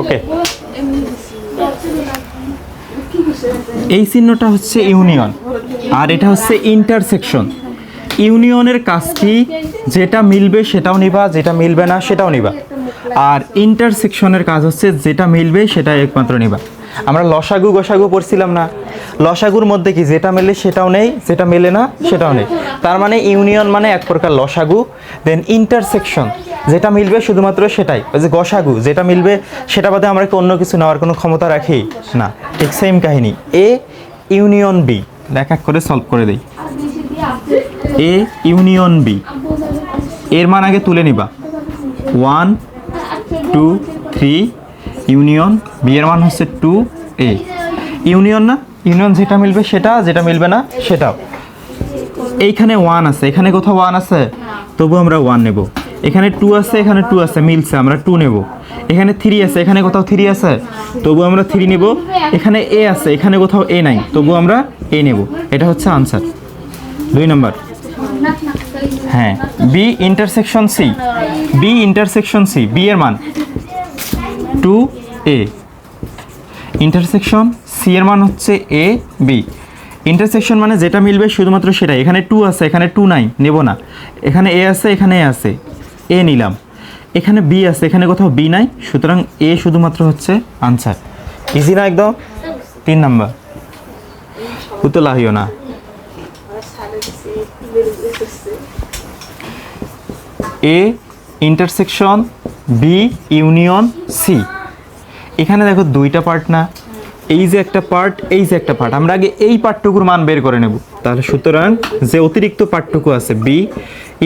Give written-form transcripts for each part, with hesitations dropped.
ওকে, এই চিহ্নটা হচ্ছে ইউনিয়ন আর এটা হচ্ছে ইন্টারসেকশন। ইউনিয়নের কাজ কি? যেটা মিলবে সেটাও নিবা, যেটা মিলবে না সেটাও নিবা। আর ইন্টারসেকশনের কাজ হচ্ছে যেটা মিলবে সেটা একমাত্র নিবা। আমরা লসাগু গসাগু পড়ছিলাম না? লসাগুর মধ্যে কি যেটা মেলে সেটাও নেই, যেটা মেলে না সেটাও নেই। তার মানে ইউনিয়ন মানে এক প্রকার লসাগু। দেন ইন্টারসেকশন যেটা মিলবে শুধুমাত্র সেটাই। ওই যে গসাগু যেটা মিলবে সেটা বাদে আমরা কি অন্য কিছু নেওয়ার কোনো ক্ষমতা রাখি না? ঠিক সেম কাহিনী। এ ইউনিয়ন বি, এক এক করে সলভ করে দেই। এ ইউনিয়ন বি এর মান আগে তুলে নিবা। 1 2 3 ইউনিয়ন বি এর মান হচ্ছে 2a। ইউনিয়ন না, ইউনিয়ন যেটা মিলবে সেটা, যেটা মিলবে না সেটাও। এইখানে 1 আছে, এখানে কোথাও 1 আছে, তবু আমরা 1 নেব। এখানে 2 আছে, এখানে 2 আছে, মিলছে, আমরা 2 নেব। এখানে 3 আছে, এখানে কোথাও 3 আছে, তবু আমরা 3 নেব। এখানে a আছে, এখানে কোথাও a নাই, তবু আমরা a নেব। এটা হচ্ছে আনসার 2 নম্বর। হ্যাঁ, B intersection C, B intersection C, B এর মান 2a। ইন্টারসেকশন সি এর মান হচ্ছে এ বি। ইন্টারসেকশন মানে যেটা মিলবে শুধুমাত্র সেটাই। এখানে 2 আছে, এখানে 2 নাই, নেব না। এখানে এ আছে, এখানে এ আছে, এ নিলাম। এখানে বি আছে, এখানে কোথাও বি নাই, সুতরাং এ শুধুমাত্র হচ্ছে আনসার। ইজি না একদম? 3 নাম্বার। উতলা হইও না। A intersection B union C. এখানে দেখো দুইটা পার্ট না, এই যে একটা পার্ট, এই যে একটা পার্ট। আমরা আগে এই পার্টটুকুর মান বের করে নেব। তাহলে সুতরাং যে অতিরিক্ত পার্টটুকু আছে বি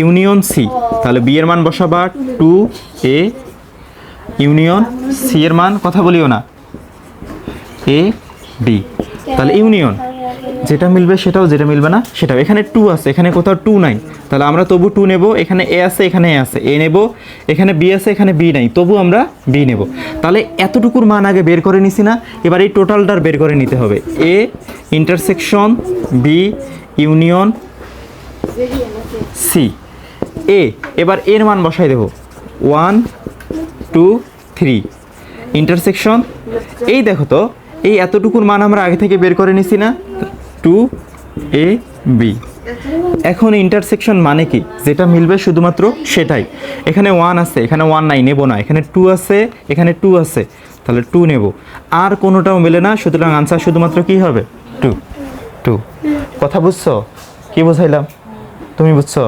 ইউনিয়ন সি, তাহলে বি এর মান বসাবা 2a ইউনিয়ন সি এর মান, কথা বলিও না, এ বি। তাহলে ইউনিয়ন যেটা মিলবে সেটাও, যেটা মিলবে না সেটাও। এখানে 2 আছে, এখানে কোথাও 2 নাই, তাহলে আমরা তবু 2 নেব। এখানে এ আছে, এখানে এ আছে, এ নেব। এখানে বি আছে, এখানে বি নাই, তবু আমরা বি নেব। তাহলে এতটুকুর মান আগে বের করে নিছি না, এবার এই টোটালটার বের করে নিতে হবে। A intersection B union C A. এবার এর মান বসাই দেব 1 2 3 ইন্টারসেকশন। এই দেখো তো, এই এতটুকুর মান আমরা আগে থেকে বের করে নিছি না, 2ab। এখন ইন্টারসেকশন মানে কি? যেটা মিলবে শুধুমাত্র সেটাই। এখানে 1 আছে, এখানে 1 নাই, নেব না। এখানে 2 আছে, এখানে 2 আছে, তাহলে 2 নেব। আর কোনোটাও মেলে না, সুতরাং আনসার শুধুমাত্র কি হবে? 2 2। কথা বুঝছো? কি বুঝাইলাম? তুমি বুঝছো?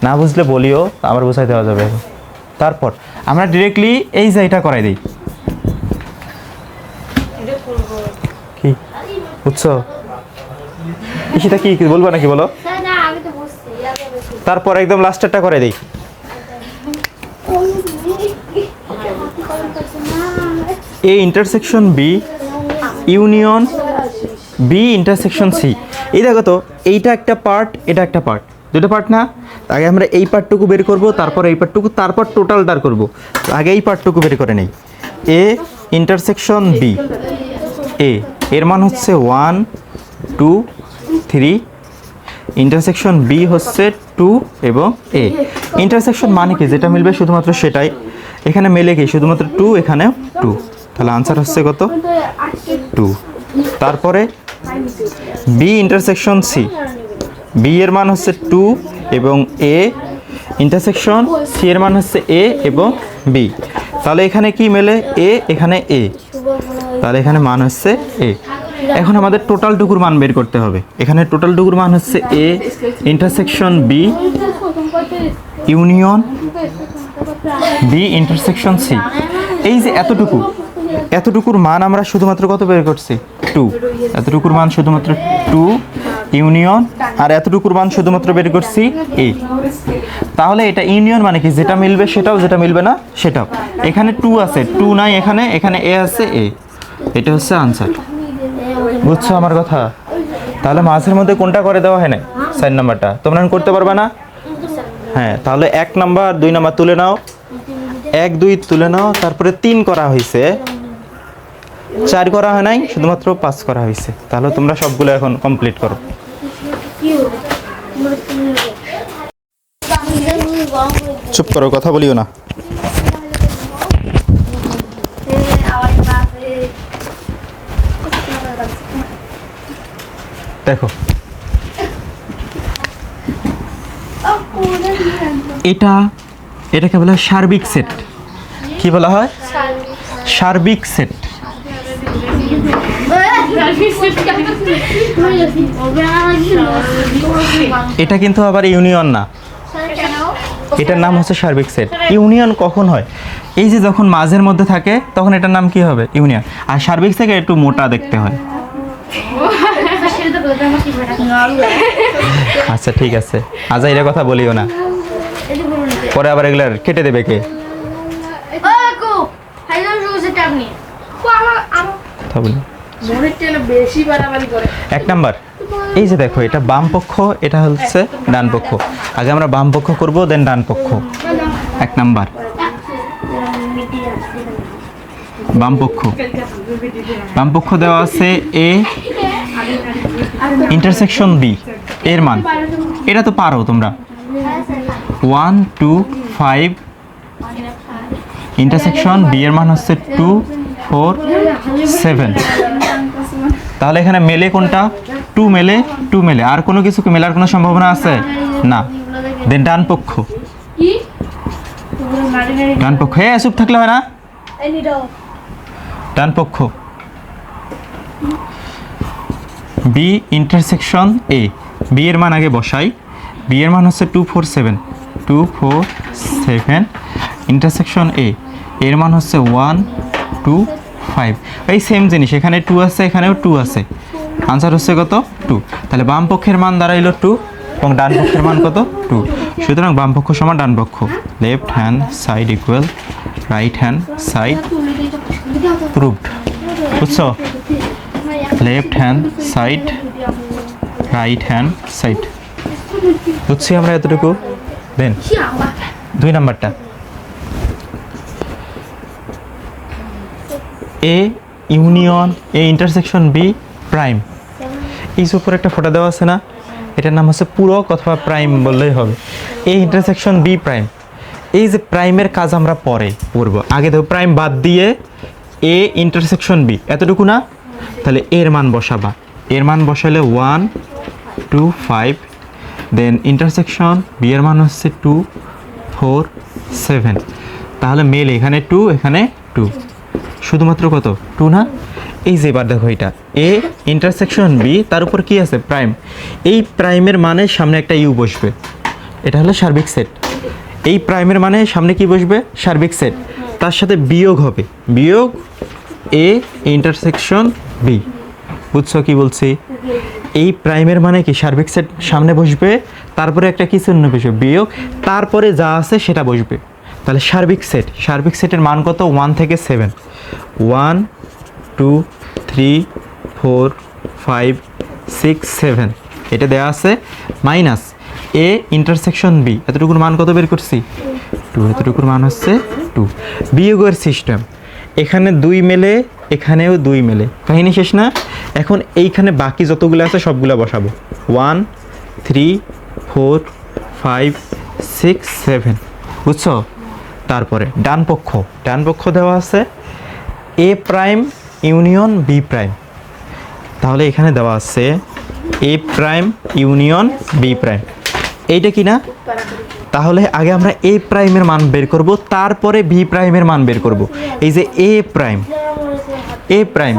না বুঝলে বলিও, আবার বুঝাই দেওয়া যাবে। তারপর আমরা ডিরেক্টলি এই যে এটা করাই দিই। কি বুঝছো? সেটা কি বলবো নাকি বলো? তারপর একদম লাস্টেরটা করে দিই। A intersection B union B intersection C. এই দেখো তো, এইটা একটা পার্ট, এটা একটা পার্ট, দুটো পার্ট না? আগে আমরা এই পার্টটুকু বের করব, তারপর এই পার্টটুকু, তারপর টোটালটার করব। আগে এই পার্টটুকু বের করে নেই। এ ইন্টারসেকশন বি, এ এর মান হচ্ছে 1 2 3, ইন্টারসেকশন বি হচ্ছে 2 এবং এ। ইন্টারসেকশন মানে কি? যেটা মিলবে শুধুমাত্র সেটাই। এখানে মেলে কি? শুধুমাত্র 2, এখানে 2, তাহলে আনসার হচ্ছে কত? 2। তারপরে বি ইন্টারসেকশন সি, বি এর মান হচ্ছে 2 এবং এ। ইন্টারসেকশন সি এর মান হচ্ছে এ এবং বি। তাহলে এখানে কি মেলে? এ, এখানে এ, তাহলে এখানে মান হচ্ছে এ। এখন আমাদের টোটালটুকুর মান বের করতে হবে। এখানে টোটালটুকুর মান হচ্ছে A intersection B union B intersection C. এই যে এতটুকু, এতটুকুর মান আমরা শুধুমাত্র কত বের করছি? 2। এতটুকুর মান শুধুমাত্র 2 ইউনিয়ন, আর এতটুকুর মান শুধুমাত্র বের করছি এ। তাহলে এটা ইউনিয়ন মানে কি? যেটা মিলবে সেটাও, যেটা মিলবে না সেটাও। এখানে 2 আছে, 2 নাই, এখানে এখানে এ আছে, এ। এটা হচ্ছে আনসার। বুঝছো আমার কথা? তাহলে মাঝের মধ্যে কোনটা করে দেওয়া হয় না? 4 নাম্বারটা তোমরা করতে পারবে না? হ্যাঁ, তাহলে 1 নাম্বার 2 নাম্বার তুলে নাও, 1 2 তুলে নাও। তারপরে 3 করা হয়েছে, 4 করা হয় নাই, শুধুমাত্র 5 করা হয়েছে। তাহলে তোমরা সবগুলো এখন কমপ্লিট করো। চুপ করো, কথা বলিও না। দেখো এটাকে বলা হয় সার্বিক সেট। কি বলা হয়? সার্বিক সেট। এটা কিন্তু আবার ইউনিয়ন না, এটার নাম হচ্ছে সার্বিক সেট। ইউনিয়ন কখন হয়? এই যে যখন মাঝের মধ্যে থাকে তখন এটার নাম কি হবে? ইউনিয়ন। আর সার্বিক সেট একটু মোটা দেখতে হয়। আচ্ছা ঠিক আছে, আজা এর কথা বলিও না, পরে আবার এগুলা কেটে দেবে কে? কথা বলি। এক নাম্বার, এই যে দেখো এটা বাম পক্ষ, এটা হচ্ছে ডান পক্ষ। আগে আমরা বাম পক্ষ করবো, দেন ডান পক্ষ। এক নাম্বার বাম পক্ষ, বাম পক্ষ দেওয়া আছে এ ইন্টারসেকশন বি, এর মান এটা তো পারো তোমরা, 1 2 5 ইন্টারসেকশন বি এর মান হচ্ছে 2 4 7। তাহলে এখানে মেলে কোনটা? 2 মেলে, 2 মেলে। আর কোনো কিছু কি মেলার কোনো সম্ভাবনা আছে? না। দেন ডান পক্ষ, ডান পক্ষ চুপ থাকলে হয় না। ডান পক্ষ বি ইন্টারসেকশন এ, বি এর মান আগে বসাই। বি এর মান হচ্ছে 2 4 7, 2 4 7 ইন্টারসেকশন এ, এর মান হচ্ছে 1 2 5। এই সেম জিনিস, এখানে 2 আছে, এখানেও 2 আছে। আনসার হচ্ছে কত? 2। তাহলে বাম পক্ষের মান দাঁড়াইলো 2 এবং ডান পক্ষের মান কত? 2। সুতরাং বাম পক্ষ সমান ডান পক্ষ। Left hand side equal right hand side, proved. বুঝছো? Left hand side right hand side, বুঝছি আমরা এতটুকু। দেন 2 নাম্বারটা, A union A intersection B prime. এই যে উপরে একটা ফটো দেওয়া আছে না, এটার নাম হচ্ছে পূরক অথবা প্রাইম বললেই হবে। এ ইন্টারসেকশন বি প্রাইম, এই যে প্রাইমের কাজ আমরা পরে করব। আগে দেখো প্রাইম বাদ দিয়ে এ ইন্টারসেকশন বি, এতটুকু না? তাহলে এর মান বসাবা, এর মান বসালে 1 2 5, দেন ইন্টারসেকশন বি এর মান হচ্ছে 2 4 7। তাহলে মেল এখানে 2, এখানে 2, শুধুমাত্র কত? 2 না? এই যে এবার দেখো এটা এ ইন্টারসেকশন বি, তার উপর কি আছে? প্রাইম। এই প্রাইমের মানে সামনে একটা ইউ বসবে, এটা হলো সার্বিক সেট। এই প্রাইমের মানে সামনে কি বসবে? সার্বিক সেট। তার সাথে বিয়োগ হবে, বিয়োগ এ ইন্টারসেকশন বি। বুঝছো কি বলছি? এই প্রাইমের মানে কি? সার্বিক সেট সামনে বসবে, তারপরে একটা কি চিহ্ন বসবে? বিয়োগ, তারপরে যা আছে সেটা বসবে। তাহলে সার্বিক সেট, সার্বিক সেটের মান কত? 1 থেকে 7। 1 2 3 4 5 6 7 এটা দেওয়া আছে, মাইনাস এ ইন্টারসেকশন বি, এতটুকুর মান কত বের করছি? 2। এতটুকুর মান হচ্ছে 2। বিয়োগের সিস্টেম, এখানে 2 মেলে, এখানেও 2 মেলে, কাহিনী শেষ না? এখন এইখানে বাকি যতগুলো আছে সবগুলো বসাবো। 1 3 4 5 6 7, বুঝছো? তারপরে ডান পক্ষ, ডান পক্ষ দেওয়া আছে এ প্রাইম ইউনিয়ন বি প্রাইম। তাহলে এখানে দেওয়া আছে এ প্রাইম ইউনিয়ন বি প্রাইম, এইটা কি না? তাহলে আগে আমরা এ প্রাইমের মান বের করব, তারপরে বি প্রাইমের মান বের করব। এই যে এ প্রাইম, এ প্রাইম,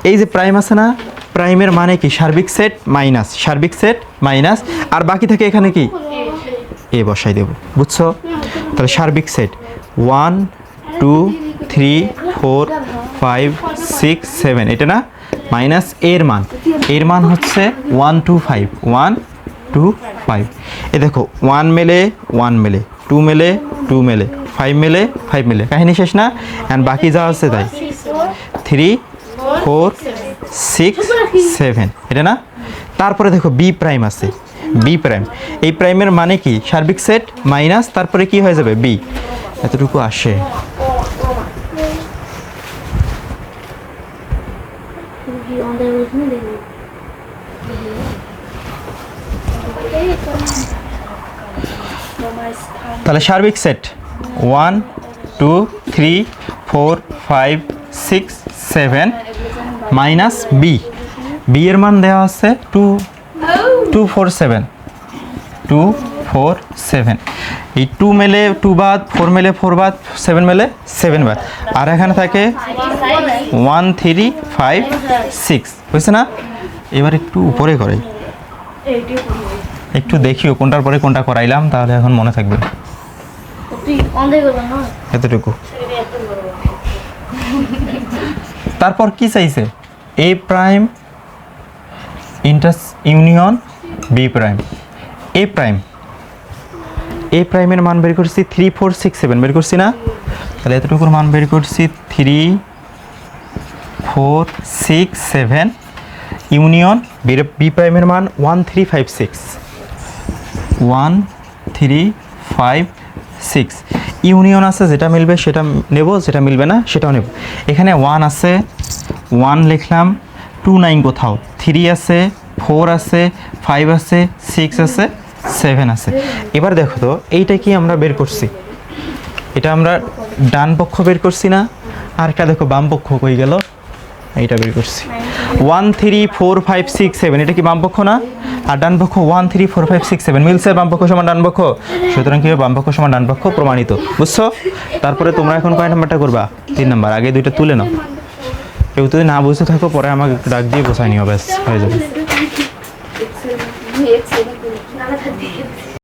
এই যে প্রাইম আছে না, প্রাইমের মানে কি? সার্বিক সেট মাইনাস সার্বিক সেট মাইনাস, আর বাকি থাকে এখানে কি? এ বসাই দেব। বুঝছো? তাহলে সার্বিক সেট 1 2 3 4 5 6 7 এটা না, মাইনাস এর মান, এর মান হচ্ছে 1 2 5, 1 2 5। এ দেখো 1 মেলে 1 মেলে, 2 মেলে 2 মেলে, 5 মেলে 5 মেলে, কাহিনী শেষ না? অ্যান্ড বাকি যা আছে তাই 3 4 6 7 এটা না? তারপরে দেখো বি প্রাইম আছে, বি প্রাইম, এই প্রাইমের মানে কি? সার্বিক সেট মাইনাস তারপরে কি হয়ে যাবে? বি। এতটুকু আসে। তাহলে সার্বিক সেট 1 2 3 4 5 6 7 মাইনাস বি, বি এর মান দেওয়া আছে 247 247 এই 2 মেলে 2 বাদ 4 মেলে 4 বাদ 7 মেলে 7 বাদ আর এখানে থাকে 1356 বুঝছে না এবার একটু উপরে করে একটু দেখিও কোনটার পরে কোনটা করাইলাম তাহলে এখন মনে থাকবে এতটুকু তারপর কি চাইছে A prime inter union B prime A প্রাইমের মান বের করছি 3467 বের করছি না তাহলে এতটুকুর মান বের করছি 3467 ইউনিয়ন বি প্রাইমের মান 1356 ইউনিয়ন আছে যেটা মিলবে সেটা নেব যেটা মিলবে না সেটাও নেব এখানে 1 আছে 1 লিখলাম 29 কোথাও 3 আছে 4 আছে 5 আছে 6 আছে 7 আছে এবার দেখো তো এইটা কি আমরা বের করছি এটা আমরা ডান পক্ষ বের করছি না আর একটা দেখো বাম পক্ষ কই গেল এইটা বের করছি 134567 এটা কি বাম পক্ষ না আর ডান পক্ষ 134567 মিলছে বাম পক্ষ সমান ডান পক্ষ সুতরাং কি বাম পক্ষ সমান ডান পক্ষ প্রমাণিত বুঝছো তারপরে তোমরা এখন কয় নাম্বারটা করবা 3 নাম্বার আগে দুইটা তুলে নাও কেউ যদি না বুঝতে থাকো পরে আমাকে ডাক দিয়ে বোঝাই নিও ব্যাস হয়ে যাবে